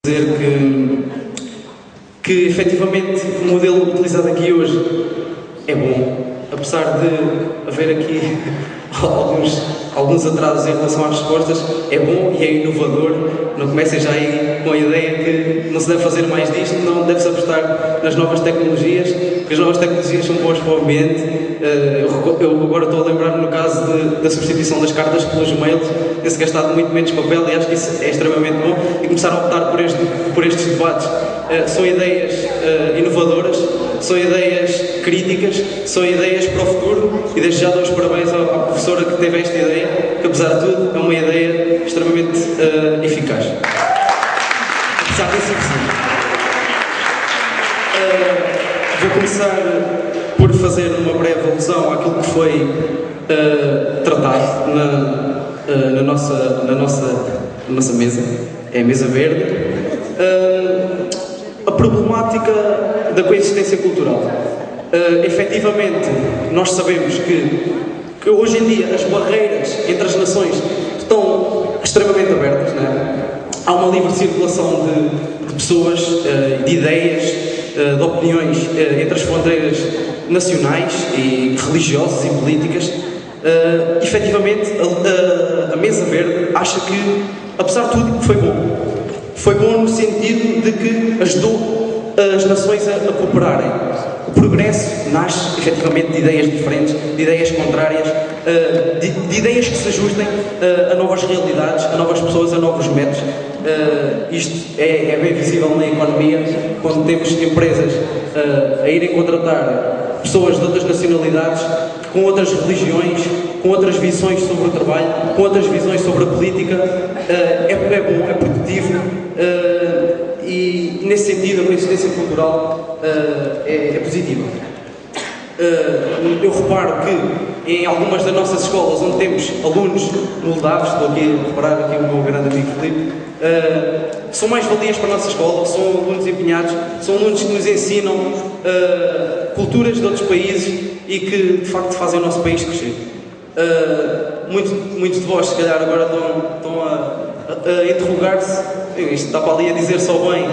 Dizer que efetivamente o modelo utilizado aqui hoje é bom, apesar de haver aqui alguns atrasos em relação às respostas, é bom e é inovador. Não comecem já aí com a ideia que não se deve fazer mais disto, não deve-se apostar nas novas tecnologias, porque as novas tecnologias são boas para o ambiente. Eu agora estou a lembrar no caso da substituição das cartas pelos mails, tem-se gastado muito menos papel e acho que isso é extremamente bom, e começar a optar por estes debates. São ideias inovadoras, são ideias críticas, são ideias para o futuro, e desde já dou os parabéns à professora que teve esta ideia, que apesar de tudo é uma ideia extremamente eficaz. Apesar de ser possível. Vou começar por fazer uma breve alusão àquilo que foi tratado na nossa mesa, é a mesa verde. A problemática da coexistência cultural. Efetivamente, nós sabemos que hoje em dia as barreiras entre as nações estão extremamente abertas, não é? Há uma livre circulação de pessoas, de ideias, de opiniões entre as fronteiras nacionais e religiosas e políticas. Efetivamente, a Mesa Verde acha que, apesar de tudo, foi bom. Foi bom no sentido de que ajudou as nações a cooperarem. O progresso nasce, efetivamente, de ideias diferentes, de ideias contrárias, de ideias que se ajustem a novas realidades, a novas pessoas, a novos métodos. Isto é bem visível na economia, quando temos empresas a irem contratar pessoas de outras nacionalidades, com outras religiões, com outras visões sobre o trabalho, com outras visões sobre a política. É bom, é produtivo, e nesse sentido a coexistência cultural é positiva. Eu reparo que em algumas das nossas escolas onde temos alunos moldados, estou aqui a reparar aqui o meu grande amigo Filipe, são mais valias para a nossa escola, são alunos empenhados, são alunos que nos ensinam culturas de outros países e que de facto fazem o nosso país crescer. Muitos de vós se calhar agora estão a interrogar-se, isto está para ali a dizer só bem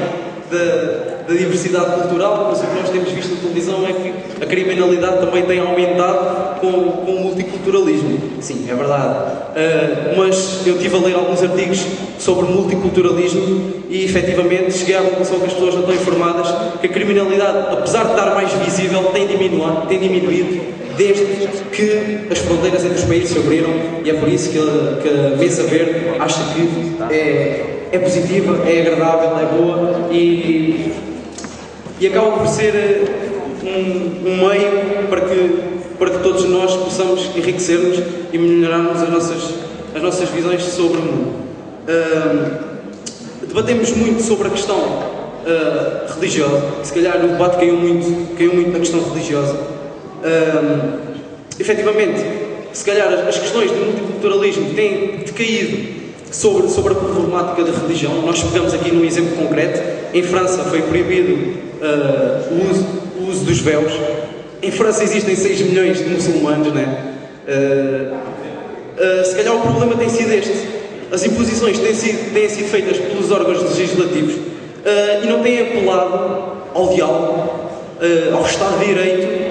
da diversidade cultural, mas o que nós temos visto na televisão é que a criminalidade também tem aumentado com o multiculturalismo. Sim, é verdade. Mas eu estive a ler alguns artigos sobre multiculturalismo e efetivamente cheguei à conclusão que as pessoas não estão informadas que a criminalidade, apesar de estar mais visível, tem diminuído desde que as fronteiras entre os países se abriram, e é por isso que a Mesa Verde acha que é positiva, é agradável, é boa e acaba por ser um meio para que todos nós possamos enriquecer-nos e melhorarmos as nossas visões sobre o mundo. Debatemos muito sobre a questão religiosa, se calhar o debate caiu muito na questão religiosa. Efetivamente, se calhar as questões do multiculturalismo têm decaído sobre a problemática da religião. Nós pegamos aqui num exemplo concreto. Em França foi proibido o uso dos véus. Em França existem 6 milhões de muçulmanos, né? Se calhar o problema tem sido este. As imposições têm sido feitas pelos órgãos legislativos e não têm apelado ao diálogo, ao Estado de Direito,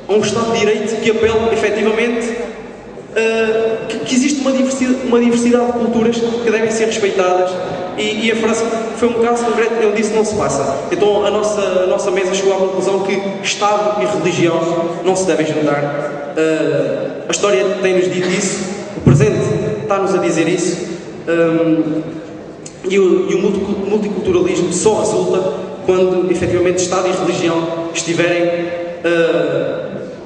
a um Estado de Direito que apela efetivamente que existe uma diversidade de culturas que devem ser respeitadas, e a França foi um caso concreto onde isso não se passa. Então a nossa mesa chegou à conclusão que Estado e religião não se devem juntar. A história tem-nos dito isso, o presente está-nos a dizer isso, e o multiculturalismo só resulta quando efetivamente Estado e religião estiverem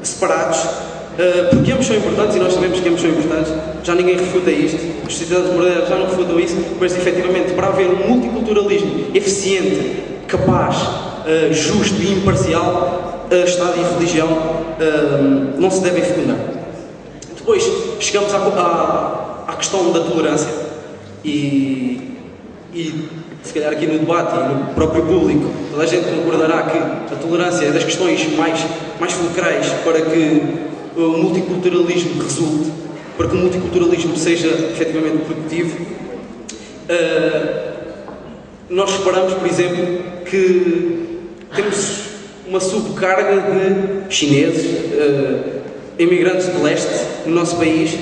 separados, porque ambos são importantes e nós sabemos que ambos são importantes, já ninguém refuta isto, as sociedades modernas já não refutam isso, mas efetivamente para haver um multiculturalismo eficiente, capaz, justo e imparcial, Estado e religião não se devem fecundar. Depois chegamos à questão da tolerância e se calhar aqui no debate e no próprio público toda a gente concordará que a tolerância é das questões mais fulcrais para que o multiculturalismo resulte, para que o multiculturalismo seja efetivamente produtivo. nós reparamos, por exemplo, que temos uma subcarga de chineses, imigrantes de leste no nosso país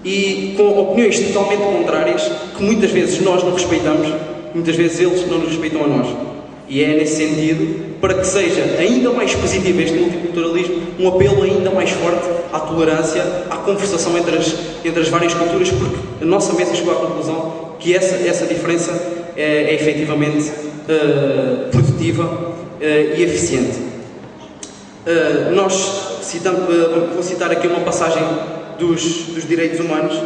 e com opiniões totalmente contrárias que muitas vezes nós não respeitamos, muitas vezes eles não nos respeitam a nós. E é nesse sentido, para que seja ainda mais positivo este multiculturalismo, um apelo ainda mais forte à tolerância, à conversação entre as várias culturas, porque a nossa mesa chegou à conclusão que essa diferença é efetivamente produtiva e eficiente. Vou citar aqui uma passagem dos direitos humanos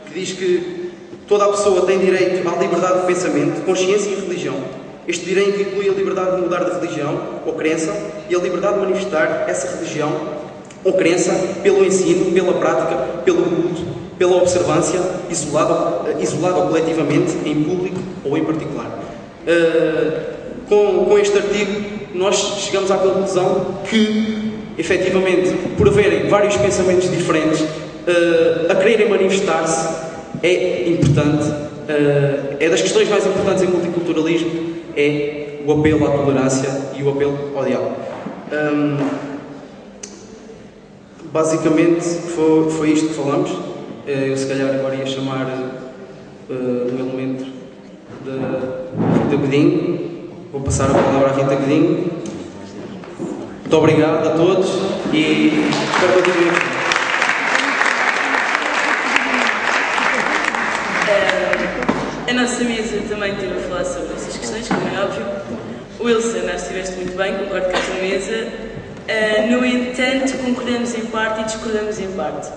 que diz que toda a pessoa tem direito à liberdade de pensamento, consciência e religião. Este direito inclui a liberdade de mudar de religião ou crença e a liberdade de manifestar essa religião ou crença pelo ensino, pela prática, pelo culto, pela observância, isolado ou coletivamente, em público ou em particular. Com este artigo, nós chegamos à conclusão que, efetivamente, por haverem vários pensamentos diferentes, a quererem manifestar-se é importante, é das questões mais importantes em multiculturalismo, é o apelo à tolerância e o apelo ao diálogo. Basicamente foi isto que falamos. Eu se calhar agora ia chamar um elemento da Rita Godinho. Vou passar a palavra à Rita Godinho. Muito obrigado a todos e espero que continuem. A nossa mesa também teve a falar sobre essas questões, como é óbvio. Wilson, acho que estiveste muito bem, concordo com a tua mesa. No entanto, concordamos em parte e discordamos em parte.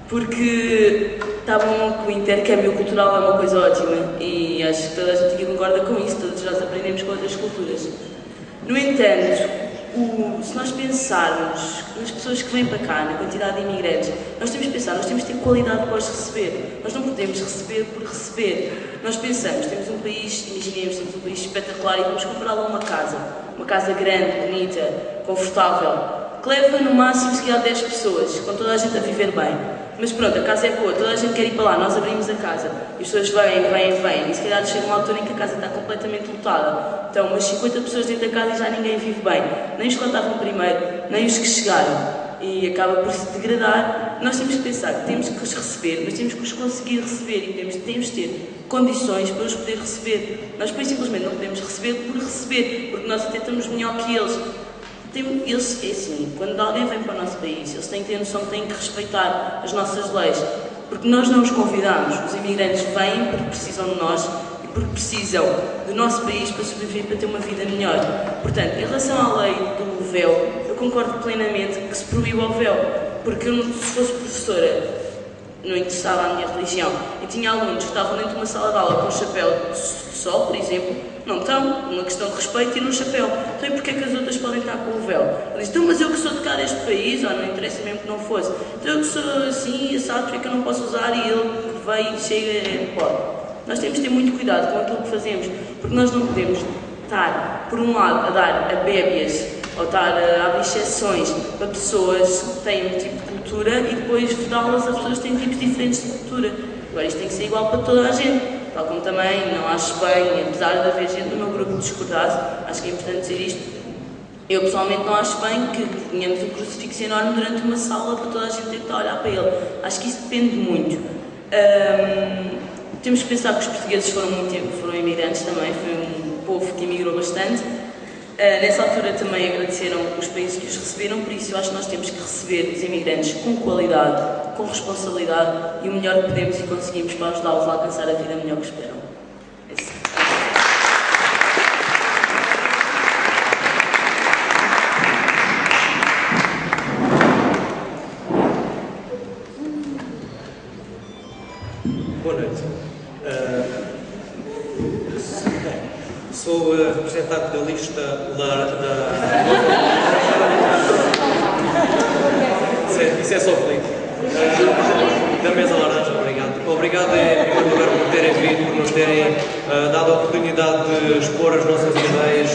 Porque está bom que o intercâmbio cultural é uma coisa ótima e acho que toda a gente aqui concorda com isso, todos nós aprendemos com outras culturas. No entanto, se nós pensarmos nas pessoas que vêm para cá, na quantidade de imigrantes, nós temos que pensar, nós temos que ter qualidade para os receber. Nós não podemos receber por receber. Nós pensamos, temos um país, imaginemos, temos um país espetacular e vamos comprar lá uma casa grande, bonita, confortável, que leva no máximo se calhar 10 pessoas, com toda a gente a viver bem. Mas pronto, a casa é boa, toda a gente quer ir para lá, nós abrimos a casa, e as pessoas vêm, e se calhar chega uma altura em que a casa está completamente lotada. Então, umas 50 pessoas dentro da casa e já ninguém vive bem. Nem os que lá estavam primeiro, nem os que chegaram. E acaba por se degradar. Nós temos que pensar que temos que os receber, mas temos que os conseguir receber, e temos de ter condições para os poder receber. Nós, pois, simplesmente não podemos receber por receber, porque nós até estamos melhor que eles. Eles, é assim, quando alguém vem para o nosso país, eles têm que ter noção que têm que respeitar as nossas leis, porque nós não os convidamos. Os imigrantes vêm porque precisam de nós e porque precisam do nosso país para sobreviver, para ter uma vida melhor. Portanto, em relação à lei do véu, eu concordo plenamente que se proíba o véu, porque eu, se fosse professora, não interessava a minha religião, e tinha alunos que estavam dentro de uma sala de aula com um chapéu de sol, por exemplo, não estão, uma questão de respeito e no chapéu. Então e porquê que as outras podem estar com o véu? Ele diz, então mas eu que sou de cá deste país, ou não interessa mesmo que não fosse, então eu que sou assim, assado, porque é que eu não posso usar e ele veio e chega, pode. Nós temos de ter muito cuidado com aquilo que fazemos, porque nós não podemos estar, por um lado, a dar a bébias, ou estar a abrir exceções para pessoas que têm um tipo de cultura e depois vedá-las a pessoas que têm tipos diferentes de cultura. Agora isto tem que ser igual para toda a gente. Tal como também não acho bem, apesar de haver gente no meu grupo que discordasse, acho que é importante dizer isto, eu pessoalmente não acho bem que tenhamos um crucifixo enorme durante uma sala para toda a gente ter que estar a olhar para ele. Acho que isso depende muito. Temos que pensar que os portugueses foram imigrantes também, foi um povo que emigrou bastante. Nessa altura também agradeceram os países que os receberam, por isso eu acho que nós temos que receber os imigrantes com qualidade, com responsabilidade e o melhor que podemos e conseguimos para ajudá-los a alcançar a vida melhor que esperam. É isso. Boa noite. Sou representante da lista Isso é só político. Da mesa laranja, obrigado. Obrigado em primeiro lugar por terem vindo, por nos terem dado a oportunidade de expor as nossas ideias.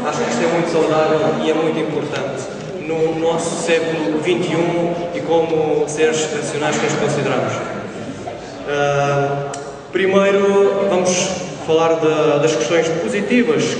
Acho que isto é muito saudável e é muito importante no nosso século XXI e como seres racionais que nos consideramos. Primeiro vamos falar das questões positivas